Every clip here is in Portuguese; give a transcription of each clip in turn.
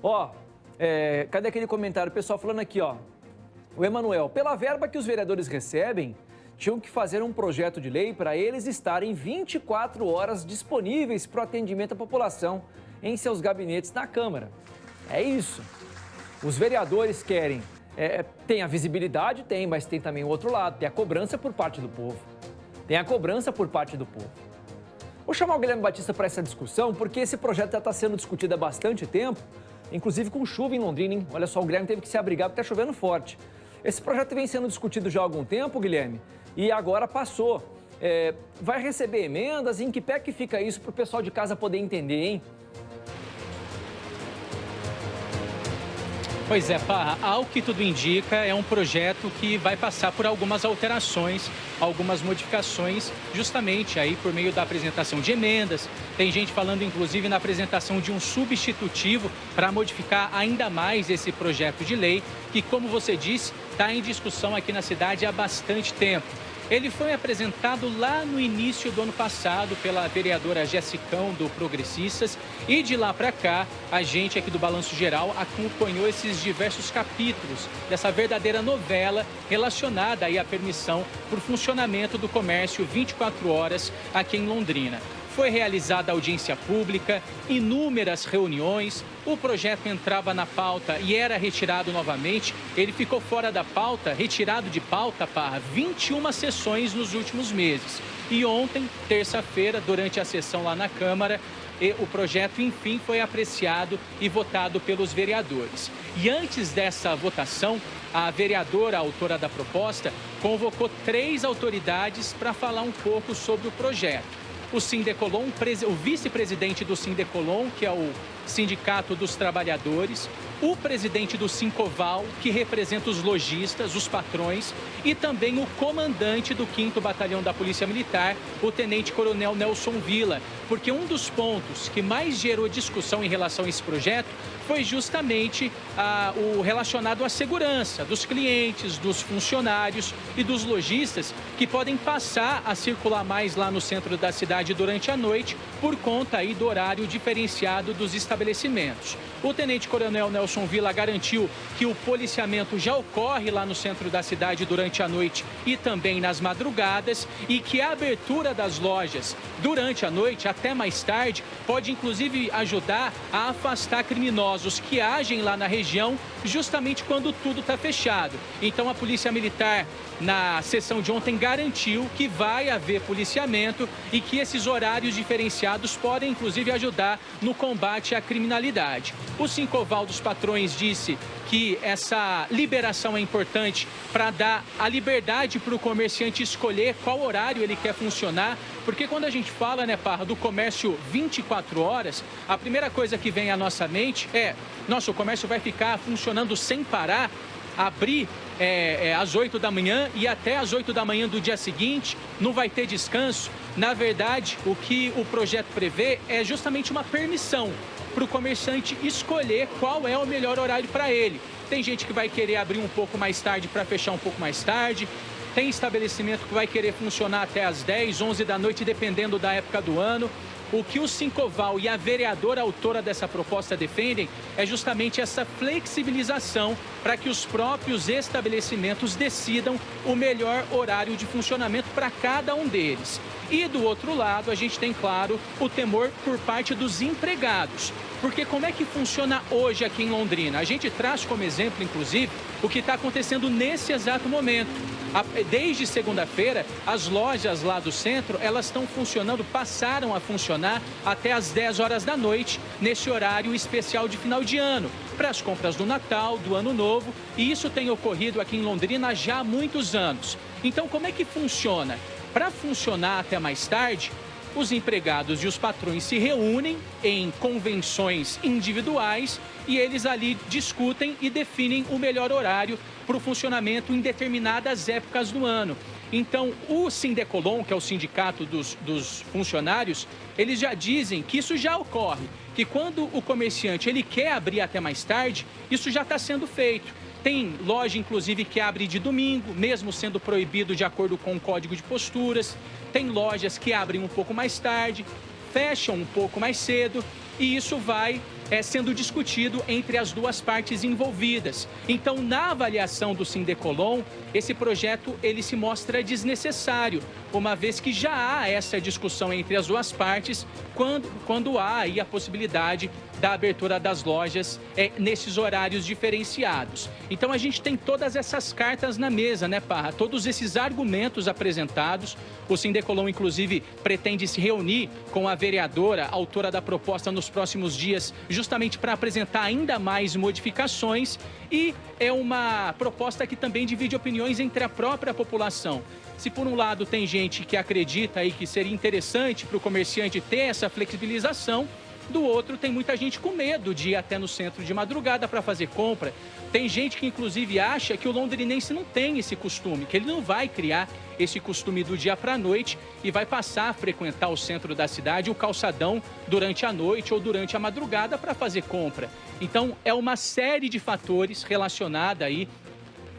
Ó, cadê aquele comentário? O pessoal falando aqui, ó. O Emanuel, pela verba que os vereadores recebem, tinham que fazer um projeto de lei para eles estarem 24 horas disponíveis para o atendimento à população em seus gabinetes na Câmara. É isso. Os vereadores querem, tem a visibilidade, tem, mas tem também o outro lado, tem a cobrança por parte do povo. Tem a cobrança por parte do povo. Vou chamar o Guilherme Batista para essa discussão, porque esse projeto já está sendo discutido há bastante tempo, inclusive com chuva em Londrina, hein? Olha só, o Guilherme teve que se abrigar porque está chovendo forte. Esse projeto vem sendo discutido já há algum tempo, Guilherme, e agora passou. Vai receber emendas? Em que pé que fica isso para o pessoal de casa poder entender, hein? Pois é, Parra, ao que tudo indica, é um projeto que vai passar por algumas alterações, algumas modificações, justamente aí por meio da apresentação de emendas. Tem gente falando, inclusive, na apresentação de um substitutivo para modificar ainda mais esse projeto de lei, que, como você disse, está em discussão aqui na cidade há bastante tempo. Ele foi apresentado lá no início do ano passado pela vereadora Jessicão, do Progressistas, e de lá para cá, a gente aqui do Balanço Geral acompanhou esses diversos capítulos dessa verdadeira novela relacionada aí à permissão por funcionamento do comércio 24 horas aqui em Londrina. Foi realizada audiência pública, inúmeras reuniões, o projeto entrava na pauta e era retirado novamente. Ele ficou fora da pauta, retirado de pauta, Parra, 21 sessões nos últimos meses. E ontem, terça-feira, durante a sessão lá na Câmara, o projeto, enfim, foi apreciado e votado pelos vereadores. E antes dessa votação, a vereadora, a autora da proposta, convocou 3 autoridades para falar um pouco sobre o projeto. O Sindecolon, o vice-presidente do Sindecolon, que é o Sindicato dos Trabalhadores, o presidente do Sincoval, que representa os lojistas, os patrões, e também o comandante do 5º Batalhão da Polícia Militar, o tenente-coronel Nelson Villa, porque um dos pontos que mais gerou discussão em relação a esse projeto foi justamente o relacionado à segurança dos clientes, dos funcionários e dos lojistas que podem passar a circular mais lá no centro da cidade durante a noite por conta aí do horário diferenciado dos estabelecimentos. O tenente-coronel Nelson Villa garantiu que o policiamento já ocorre lá no centro da cidade durante a noite e também nas madrugadas e que a abertura das lojas durante a noite até mais tarde pode inclusive ajudar a afastar criminosos que agem lá na região justamente quando tudo está fechado. Então a Polícia Militar, na sessão de ontem, garantiu que vai haver policiamento e que esses horários diferenciados podem inclusive ajudar no combate à criminalidade. O Sincoval dos Patrões disse que essa liberação é importante para dar a liberdade para o comerciante escolher qual horário ele quer funcionar, porque quando a gente fala, né, Parra, do comércio 24 horas, a primeira coisa que vem à nossa mente é, nossa, o comércio vai ficar funcionando sem parar, abrir às 8 da manhã e até às 8 da manhã do dia seguinte, não vai ter descanso. Na verdade, o que o projeto prevê é justamente uma permissão para o comerciante escolher qual é o melhor horário para ele. Tem gente que vai querer abrir um pouco mais tarde para fechar um pouco mais tarde. Tem estabelecimento que vai querer funcionar até às 10, 11 da noite, dependendo da época do ano. O que o Sincoval e a vereadora autora dessa proposta defendem é justamente essa flexibilização para que os próprios estabelecimentos decidam o melhor horário de funcionamento para cada um deles. E do outro lado, a gente tem, claro, o temor por parte dos empregados. Porque como é que funciona hoje aqui em Londrina? A gente traz como exemplo, inclusive, o que está acontecendo nesse exato momento. Desde segunda-feira, as lojas lá do centro, elas estão funcionando, passaram a funcionar até às 10 horas da noite, nesse horário especial de final de ano, para as compras do Natal, do Ano Novo, e isso tem ocorrido aqui em Londrina já há muitos anos. Então, como é que funciona? Para funcionar até mais tarde, os empregados e os patrões se reúnem em convenções individuais e eles ali discutem e definem o melhor horário para o funcionamento em determinadas épocas do ano. Então, o Sindecolon, que é o sindicato dos funcionários, eles já dizem que isso já ocorre, que quando o comerciante ele quer abrir até mais tarde, isso já está sendo feito. Tem loja, inclusive, que abre de domingo, mesmo sendo proibido de acordo com o Código de Posturas. Tem lojas que abrem um pouco mais tarde, fecham um pouco mais cedo e isso vai sendo discutido entre as duas partes envolvidas. Então, na avaliação do Sindecolon, esse projeto ele se mostra desnecessário, uma vez que já há essa discussão entre as duas partes quando há aí a possibilidade da abertura das lojas nesses horários diferenciados. Então a gente tem todas essas cartas na mesa, né, Parra? Todos esses argumentos apresentados. O Sindecolon, inclusive, pretende se reunir com a vereadora, autora da proposta, nos próximos dias, justamente para apresentar ainda mais modificações. E é uma proposta que também divide opiniões entre a própria população. Se por um lado tem gente que acredita aí que seria interessante para o comerciante ter essa flexibilização, do outro tem muita gente com medo de ir até no centro de madrugada para fazer compra. Tem gente que inclusive acha que o londrinense não tem esse costume, que ele não vai criar esse costume do dia para a noite e vai passar a frequentar o centro da cidade, o calçadão, durante a noite ou durante a madrugada para fazer compra. Então é uma série de fatores relacionada aí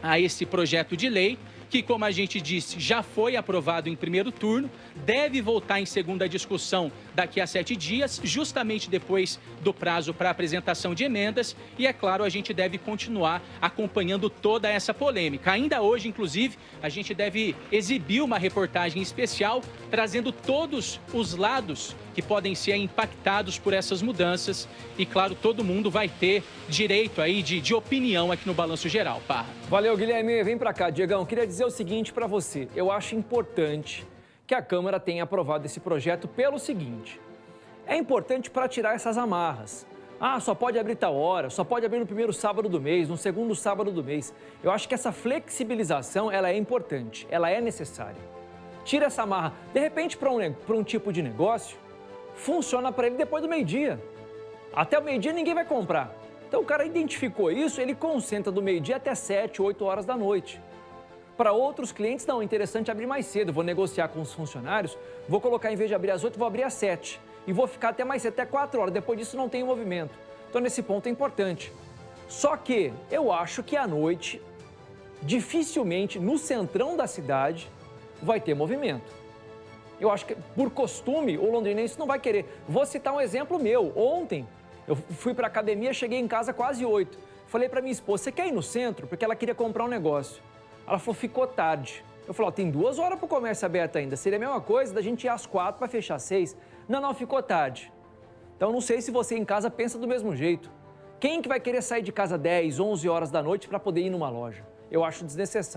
a esse projeto de lei, que, como a gente disse, já foi aprovado em primeiro turno, deve voltar em segunda discussão daqui a 7 dias, justamente depois do prazo para apresentação de emendas. E, é claro, a gente deve continuar acompanhando toda essa polêmica. Ainda hoje, inclusive, a gente deve exibir uma reportagem especial trazendo todos os lados que podem ser impactados por essas mudanças. E, claro, todo mundo vai ter direito aí de opinião aqui no Balanço Geral. Parra. Valeu, Guilherme. Vem para cá, Diegão. Queria dizer o seguinte para você. Eu acho importante que a Câmara tenha aprovado esse projeto pelo seguinte. É importante para tirar essas amarras. Ah, só pode abrir tal hora, só pode abrir no primeiro sábado do mês, no segundo sábado do mês. Eu acho que essa flexibilização, ela é importante, ela é necessária. Tira essa amarra. De repente, para um tipo de negócio, funciona para ele depois do meio-dia. Até o meio-dia ninguém vai comprar. Então o cara identificou isso, ele concentra do meio-dia até 7, 8 horas da noite. Para outros clientes, não, é interessante abrir mais cedo. Vou negociar com os funcionários, vou colocar, em vez de abrir às 8, vou abrir às 7. E vou ficar até mais cedo, até 4 horas. Depois disso não tem movimento. Então, nesse ponto é importante. Só que eu acho que à noite, dificilmente, no centrão da cidade, vai ter movimento. Eu acho que, por costume, o londrinense não vai querer. Vou citar um exemplo meu. Ontem, eu fui para a academia, cheguei em casa quase 8. Falei para minha esposa, você quer ir no centro? Porque ela queria comprar um negócio. Ela falou, ficou tarde. Eu falei, tem 2 horas para o comércio aberto ainda. Seria a mesma coisa da gente ir às 4 para fechar às 6. Não, ficou tarde. Então, não sei se você em casa pensa do mesmo jeito. Quem que vai querer sair de casa 10, 11 horas da noite para poder ir numa loja? Eu acho desnecessário.